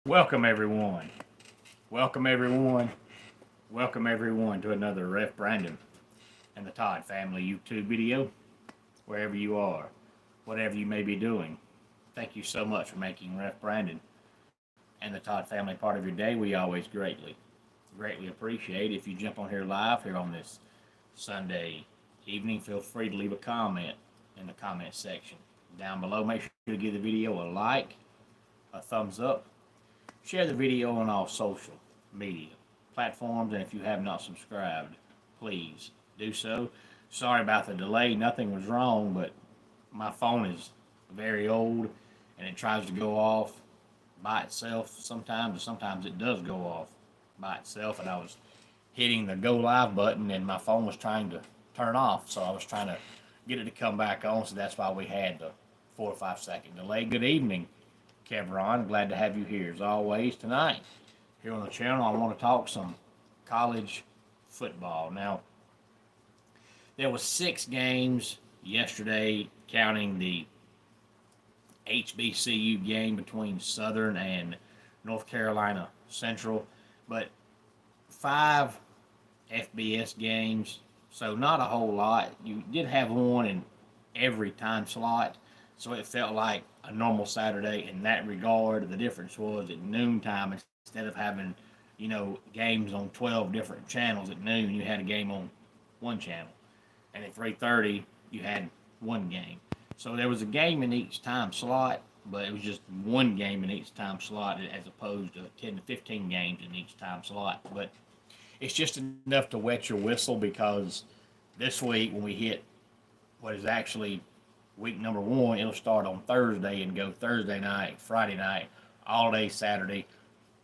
Welcome everyone. Welcome everyone. Welcome everyone to another Ref Brandon and the Todd Family YouTube video. Wherever you are, whatever you may be doing, thank you so much for making Ref Brandon and the Todd Family part of your day. We always greatly appreciate if you jump on here live here on this Sunday evening. Feel free to leave a comment in the comment section down below. Make sure to give the video a like, a thumbs up. Share the video on all social media platforms, and if you have not subscribed, please do so. Sorry about the delay. Nothing was wrong, but my phone is very old, and it tries to go off by itself sometimes, and sometimes it does go off by itself, and I was hitting the go live button, and my phone was trying to turn off, so I was trying to get it to come back on, so that's why we had the 4 or 5 second delay. Good evening, Kevron. Glad to have you here as always tonight. Here on the channel, I want to talk some college football. Now, there was 6 games yesterday, counting the HBCU game between Southern and North Carolina Central, but 5 FBS games, so not a whole lot. You did have one in every time slot, so it felt like a normal Saturday in that regard. The difference was at noontime, instead of having, games on 12 different channels at noon, you had a game on one channel. And at 3:30, you had one game. So there was a game in each time slot, but it was just one game in each time slot as opposed to 10 to 15 games in each time slot. But it's just enough to wet your whistle, because this week when we hit what is actually week number 1, it'll start on Thursday and go Thursday night, Friday night, all day Saturday,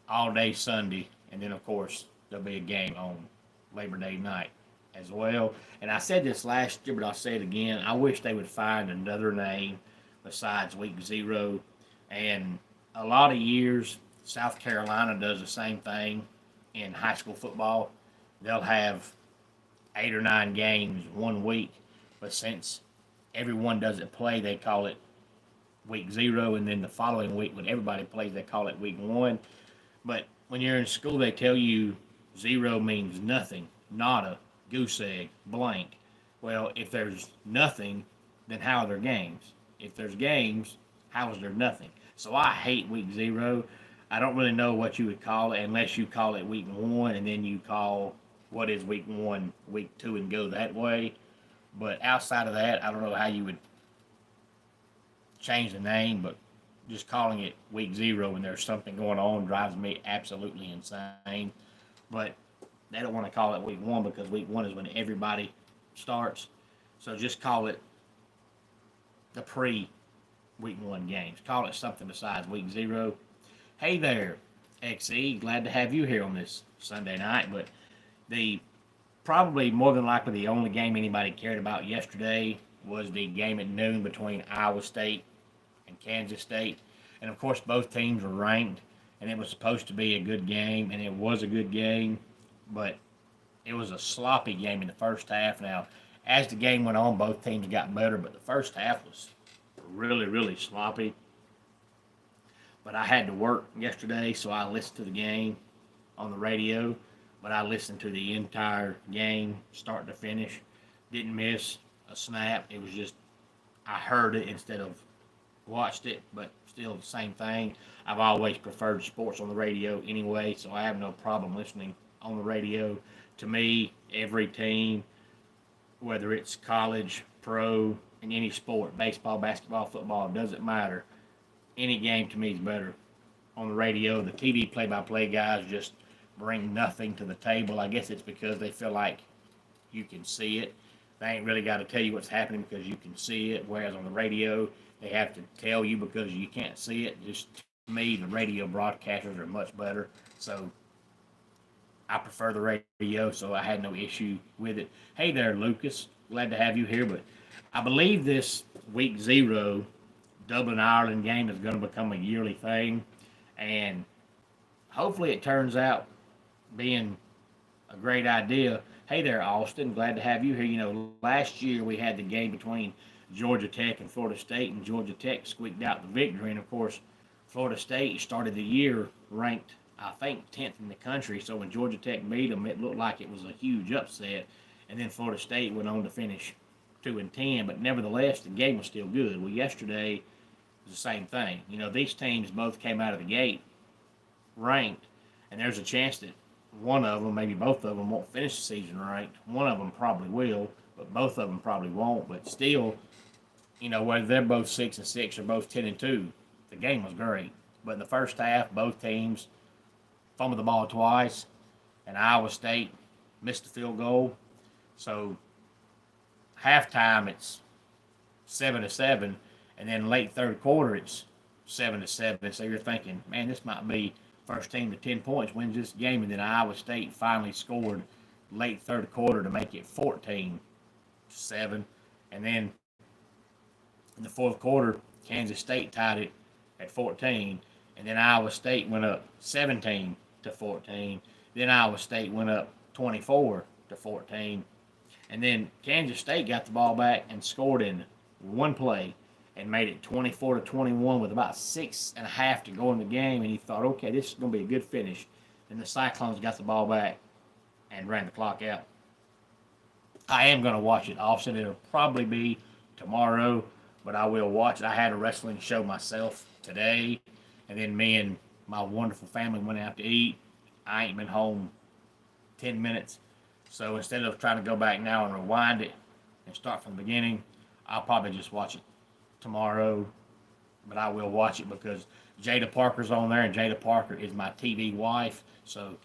all day Sunday, and then of course there'll be a game on Labor Day night as well. And I said this last year, but I'll say it again. I wish they would find another name besides week 0. And a lot of years, South Carolina does the same thing in high school football. They'll have 8 or 9 games one week, but since everyone doesn't play, they call it week 0, and then the following week when everybody plays, they call it week 1. But when you're in school, they tell you 0 means nothing, nada, goose egg, blank. Well, if there's nothing, then how are there games? If there's games, how is there nothing? So I hate week 0. I don't really know what you would call it unless you call it week 1 and then you call what is week 1, week 2, and go that way. But outside of that, I don't know how you would change the name, but just calling it week 0 when there's something going on drives me absolutely insane. But they don't want to call it week 1 because week 1 is when everybody starts. So just call it the pre-week 1 games. Call it something besides week 0. Hey there, XE. Glad to have you here on this Sunday night. But the probably more than likely the only game anybody cared about yesterday was the game at noon between Iowa State and Kansas State. And of course, both teams were ranked, and it was supposed to be a good game, and it was a good game, but it was a sloppy game in the first half. Now, as the game went on, both teams got better, but the first half was really sloppy. But I had to work yesterday, so I listened to the game on the radio, but I listened to the entire game, start to finish. Didn't miss a snap. It was just, I heard it instead of watched it, but still the same thing. I've always preferred sports on the radio anyway, so I have no problem listening on the radio. To me, every team, whether it's college, pro, in any sport, baseball, basketball, football, it doesn't matter. Any game to me is better on the radio. The TV play-by-play guys just bring nothing to the table. I guess it's because they feel like you can see it. They ain't really got to tell you what's happening because you can see it, whereas on the radio, they have to tell you because you can't see it. Just to me, the radio broadcasters are much better. So I prefer the radio, so I had no issue with it. Hey there, Lucas. Glad to have you here. But I believe this week 0 Dublin, Ireland game is going to become a yearly thing. And hopefully it turns out being a great idea. Hey there, Austin. Glad to have you here. Last year we had the game between Georgia Tech and Florida State, and Georgia Tech squeaked out the victory. And, of course, Florida State started the year ranked, I think, 10th in the country. So when Georgia Tech beat them, it looked like it was a huge upset. And then Florida State went on to finish 2-10. But nevertheless, the game was still good. Well, yesterday was the same thing. You know, these teams both came out of the gate ranked, and there's a chance that one of them, maybe both of them, won't finish the season ranked. One of them probably will, but both of them probably won't. But still, you know, whether they're both 6-6 or both 10-2, the game was great. But in the first half, both teams fumbled the ball twice, and Iowa State missed the field goal. So halftime, it's 7-7, and then late third quarter, it's 7-7. So you're thinking, man, this might be first team to 10 points wins this game, and then Iowa State finally scored late third quarter to make it 14-7, and then in the fourth quarter, Kansas State tied it at 14, and then Iowa State went up 17-14. Then Iowa State went up 24-14, and then Kansas State got the ball back and scored in one play and made it 24-21 with about 6.5 to go in the game. And you thought, okay, this is going to be a good finish. And the Cyclones got the ball back and ran the clock out. I am going to watch it, Austin. It'll probably be tomorrow, but I will watch it. I had a wrestling show myself today, and then me and my wonderful family went out to eat. I ain't been home 10 minutes. So instead of trying to go back now and rewind it and start from the beginning, I'll probably just watch it tomorrow. But I will watch it because Jada Parker's on there, and Jada Parker is my TV wife, so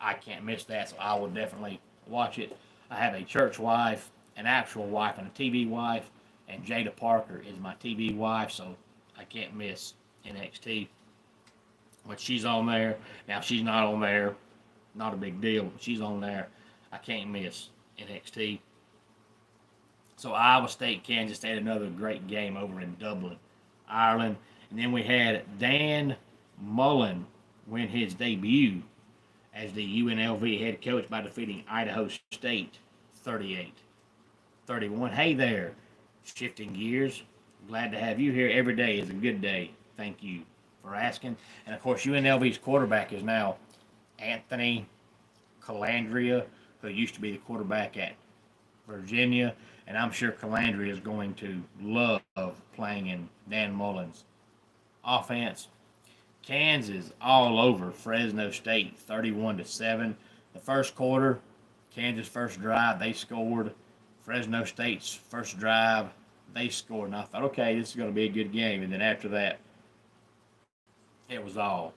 I can't miss that. So I will definitely watch it. I have a church wife, an actual wife, and a TV wife, and Jada Parker is my TV wife, so I can't miss NXT. But she's on there. Now, if she's not on there, not a big deal. She's on there. I can't miss NXT. So Iowa State, Kansas State, another great game over in Dublin, Ireland. And then we had Dan Mullen win his debut as the UNLV head coach by defeating Idaho State 38-31. Hey there, shifting gears. Glad to have you here. Every day is a good day. Thank you for asking. And of course, UNLV's quarterback is now Anthony Calandria, who used to be the quarterback at Virginia. And I'm sure Calandria is going to love playing in Dan Mullen's offense. Kansas all over Fresno State, 31-7. The first quarter, Kansas' first drive, they scored. Fresno State's first drive, they scored. And I thought, okay, this is going to be a good game. And then after that, it was all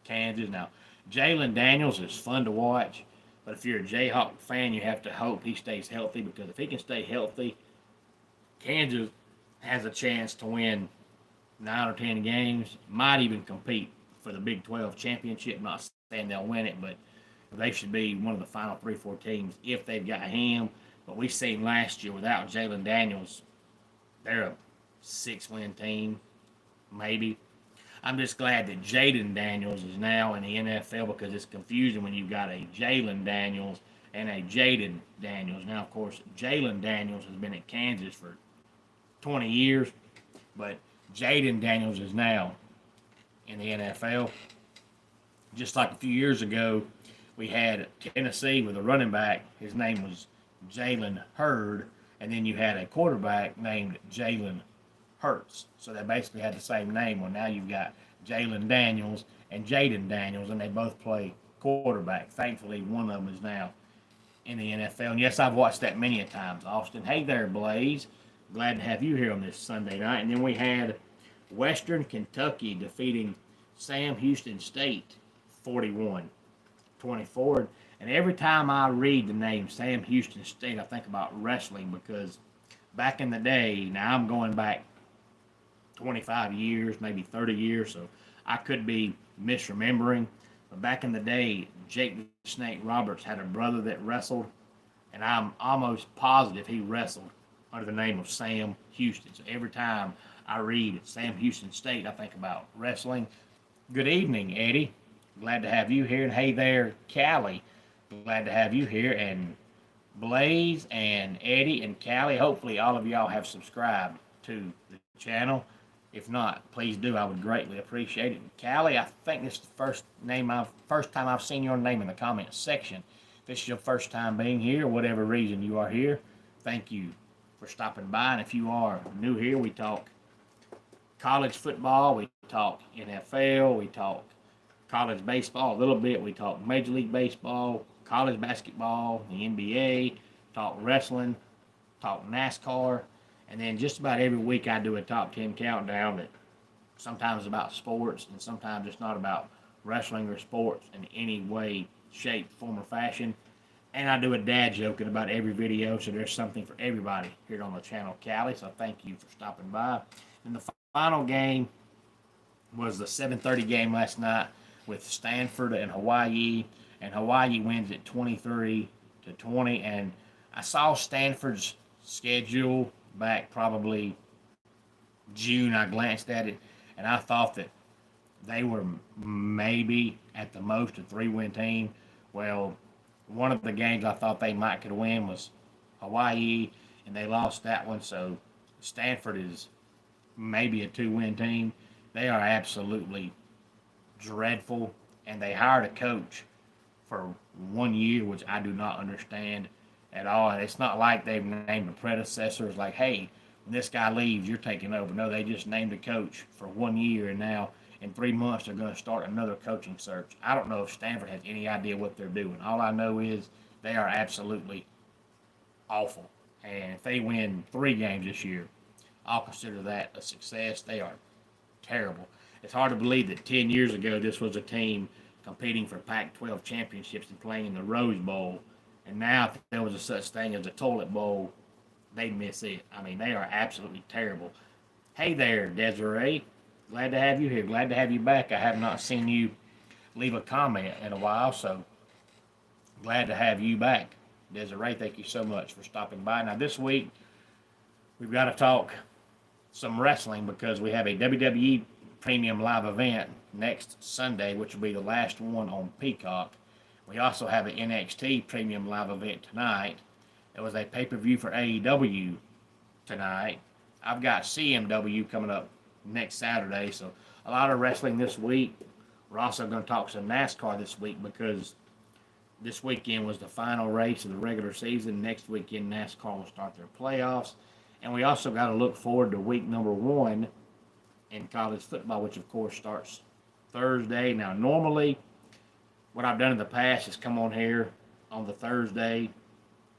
Kansas. Now, Jalen Daniels is fun to watch. But if you're a Jayhawk fan, you have to hope he stays healthy, because if he can stay healthy, Kansas has a chance to win 9 or 10 games, might even compete for the Big 12 championship. I'm not saying they'll win it, but they should be one of the final 3-4 teams if they've got him. But we seen last year without Jalen Daniels, they're a 6-win team, maybe. I'm just glad that Jaden Daniels is now in the NFL, because it's confusing when you've got a Jalen Daniels and a Jaden Daniels. Now, of course, Jalen Daniels has been at Kansas for 20 years, but Jaden Daniels is now in the NFL. Just like a few years ago, we had Tennessee with a running back. His name was Jalen Hurd, and then you had a quarterback named Jalen Hurts. So they basically had the same name. Well, now you've got Jalen Daniels and Jaden Daniels, and they both play quarterback. Thankfully, one of them is now in the NFL. And yes, I've watched that many a times, Austin. Hey there, Blaze. Glad to have you here on this Sunday night. And then we had Western Kentucky defeating Sam Houston State 41-24. And every time I read the name Sam Houston State, I think about wrestling, because back in the day, now I'm going back 25 years, maybe 30 years, so I could be misremembering. But back in the day, Jake the Snake Roberts had a brother that wrestled, and I'm almost positive he wrestled under the name of Sam Houston. So every time I read Sam Houston State, I think about wrestling. Good evening, Eddie. Glad to have you here. And hey there, Callie. Glad to have you here. And Blaze and Eddie and Callie, hopefully all of y'all have subscribed to the channel. If not, please do. I would greatly appreciate it. Callie, I think this is the first time I've seen your name in the comments section. If this is your first time being here, whatever reason you are here, thank you for stopping by. And if you are new here, we talk college football, we talk NFL, we talk college baseball a little bit, we talk Major League Baseball, college basketball, the NBA, talk wrestling, talk NASCAR, and then just about every week I do a top 10 countdown that sometimes about sports and sometimes it's not about wrestling or sports in any way, shape, form, or fashion. And I do a dad joke in about every video, so there's something for everybody here on the channel, Callie. So thank you for stopping by. And the final game was the 7:30 game last night with Stanford and Hawaii, and Hawaii wins at 23-20. And I saw Stanford's schedule back probably June. I glanced at it, and I thought that they were maybe at the most a 3-win team. Well, one of the games I thought they might could win was Hawaii, and they lost that one. So Stanford is maybe a 2-win team. They are absolutely dreadful, and they hired a coach for 1 year, which I do not understand at all. And it's not like they've named a predecessor. It's like, hey, when this guy leaves, you're taking over. No, they just named a coach for 1 year, and now in 3 months they're going to start another coaching search. I don't know if Stanford has any idea what they're doing. All I know is they are absolutely awful. And if they win 3 games this year, I'll consider that a success. They are terrible. It's hard to believe that 10 years ago this was a team competing for Pac-12 championships and playing in the Rose Bowl. And now if there was a such thing as a toilet bowl, they'd miss it. I mean, they are absolutely terrible. Hey there, Desiree. Glad to have you here. Glad to have you back. I have not seen you leave a comment in a while, so glad to have you back. Desiree, thank you so much for stopping by. Now, this week, we've got to talk some wrestling because we have a WWE Premium Live event next Sunday, which will be the last one on Peacock. We also have an NXT Premium Live event tonight. There was a pay-per-view for AEW tonight. I've got CMW coming up next Saturday, so a lot of wrestling this week. We're also going to talk some NASCAR this week because this weekend was the final race of the regular season. Next weekend, NASCAR will start their playoffs. And we also got to look forward to week number 1 in college football, which of course starts Thursday. Now, normally, what I've done in the past is come on here on the Thursday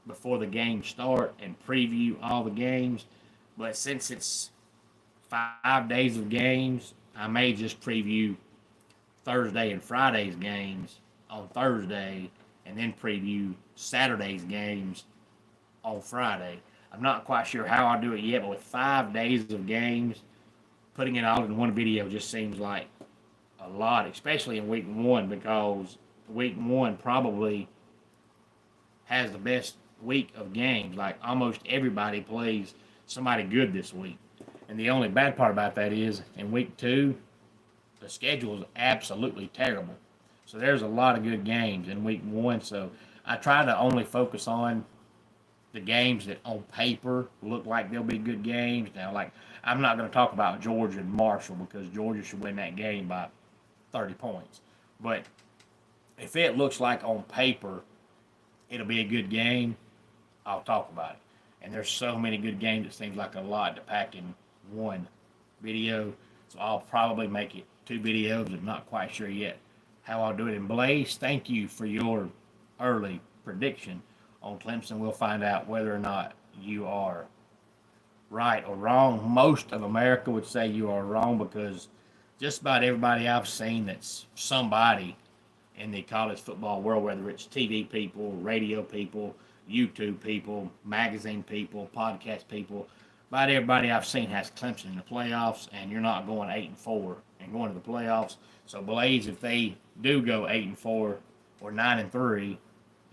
before the games start and preview all the games. But since it's 5 days of games, I may just preview Thursday and Friday's games on Thursday and then preview Saturday's games on Friday. I'm not quite sure how I'll do it yet, but with 5 days of games, putting it all in one video just seems like a lot, especially in week 1, because week 1 probably has the best week of games. Like almost everybody plays somebody good this week. And the only bad part about that is in week 2, the schedule is absolutely terrible. So there's a lot of good games in week 1. So I try to only focus on the games that on paper look like they'll be good games. Now, like, I'm not going to talk about Georgia and Marshall because Georgia should win that game by 30 points. But if it looks like on paper it'll be a good game, I'll talk about it. And there's so many good games, it seems like a lot to pack in one video. So I'll probably make it 2 videos. I'm not quite sure yet how I'll do it. And Blaze, thank you for your early prediction on Clemson. We'll find out whether or not you are right or wrong. Most of America would say you are wrong because just about everybody I've seen that's somebody in the college football world, whether it's TV people, radio people, YouTube people, magazine people, podcast people, about everybody I've seen has Clemson in the playoffs, and you're not going 8-4 and going to the playoffs. So Blaze, if they do go 8-4 or 9-3,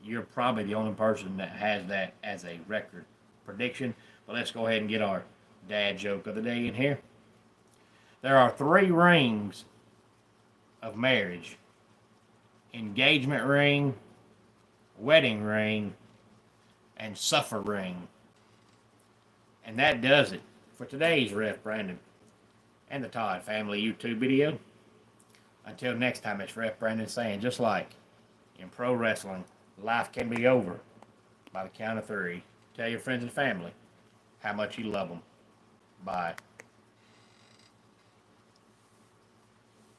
you're probably the only person that has that as a record prediction. But let's go ahead and get our dad joke of the day in here. There are 3 rings of marriage: engagement ring, wedding ring, and suffer ring. And that does it for today's Ref Brandon. and the Todd Family YouTube video. Until next time, it's Ref Brandon saying, just like in pro wrestling, life can be over by the count of three. Tell your friends and family how much you love them. Bye.